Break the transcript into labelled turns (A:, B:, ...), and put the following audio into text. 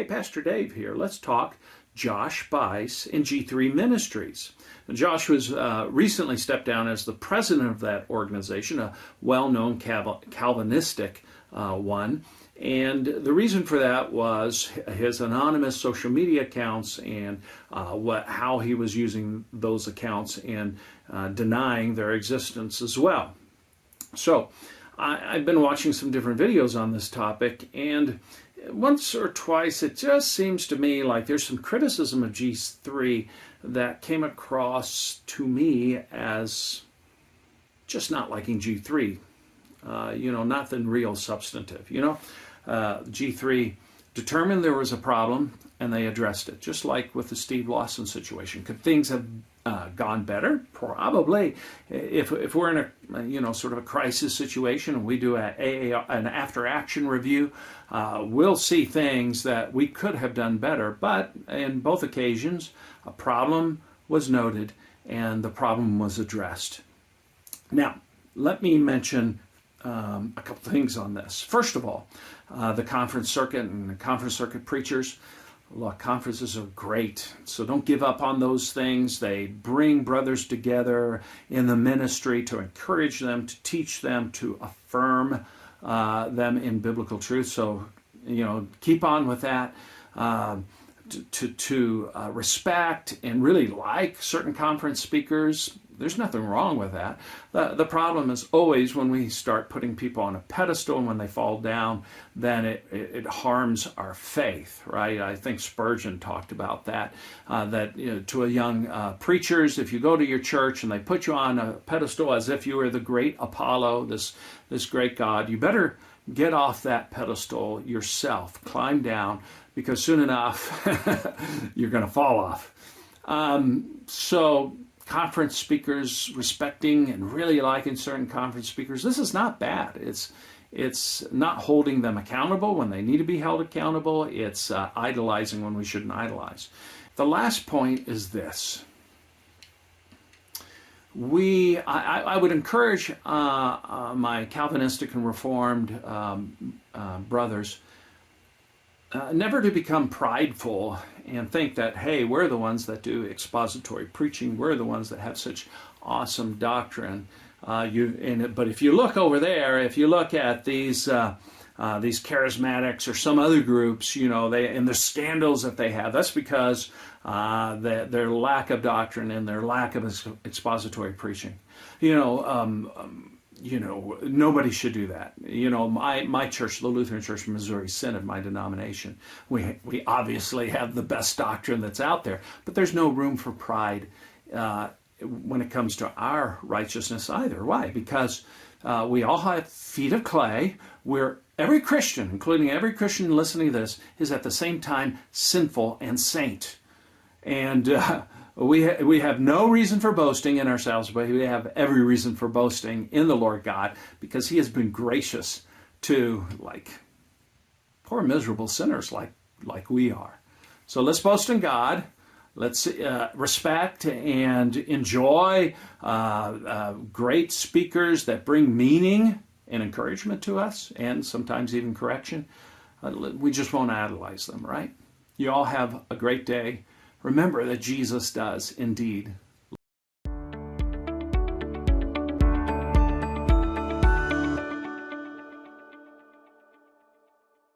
A: Hey, Pastor Dave here. Let's talk Josh Buice in G3 Ministries. Now, Josh was recently stepped down as the president of that organization, a well-known Calvinistic one. And the reason for that was his anonymous social media accounts and how he was using those accounts and denying their existence as well. So I've been watching some different videos on this topic, and once or twice it just seems to me like there's some criticism of G3 that came across to me as just not liking G3. Nothing real substantive. G3 determined there was a problem and they addressed it, just like with the Steve Lawson situation. Could things have gone better? Probably. If we're in a sort of a crisis situation and we do an after action review, we'll see things that we could have done better. But in both occasions, a problem was noted and the problem was addressed. Now, let me mention a couple things on this. First of all, the conference circuit and the conference circuit preachers. Look, conferences are great, so don't give up on those things. They bring brothers together in the ministry to encourage them, to teach them, to affirm them in biblical truth. So, keep on with that. To respect and really like certain conference speakers. There's nothing wrong with that. The problem is always when we start putting people on a pedestal, and when they fall down, then it harms our faith, right? I think Spurgeon talked about that, to a young preachers, if you go to your church and they put you on a pedestal as if you were the great Apollo, this great God, you better get off that pedestal yourself, climb down, because soon enough you're going to fall off. So conference speakers, respecting and really liking certain conference speakers, this is not bad. It's not holding them accountable when they need to be held accountable. It's idolizing when we shouldn't idolize. The last point is this. I would encourage my Calvinistic and Reformed brothers never to become prideful and think that, hey, we're the ones that do expository preaching. We're the ones that have such awesome doctrine. But if you look over there, if you look at these charismatics or some other groups, and the scandals that they have, that's because their lack of doctrine and their lack of expository preaching. Nobody should do that. My church, the Lutheran Church of Missouri Synod, my denomination, we obviously have the best doctrine that's out there, but there's no room for pride when it comes to our righteousness either. Why? Because we all have feet of clay. Every Christian, including every Christian listening to this, is at the same time sinful and saint. And we have no reason for boasting in ourselves, but we have every reason for boasting in the Lord God, because He has been gracious to poor miserable sinners like we are. So let's boast in God. Let's respect and enjoy great speakers that bring meaning and encouragement to us, and sometimes even correction. We just won't idolize them, right? You all have a great day. Remember that Jesus does indeed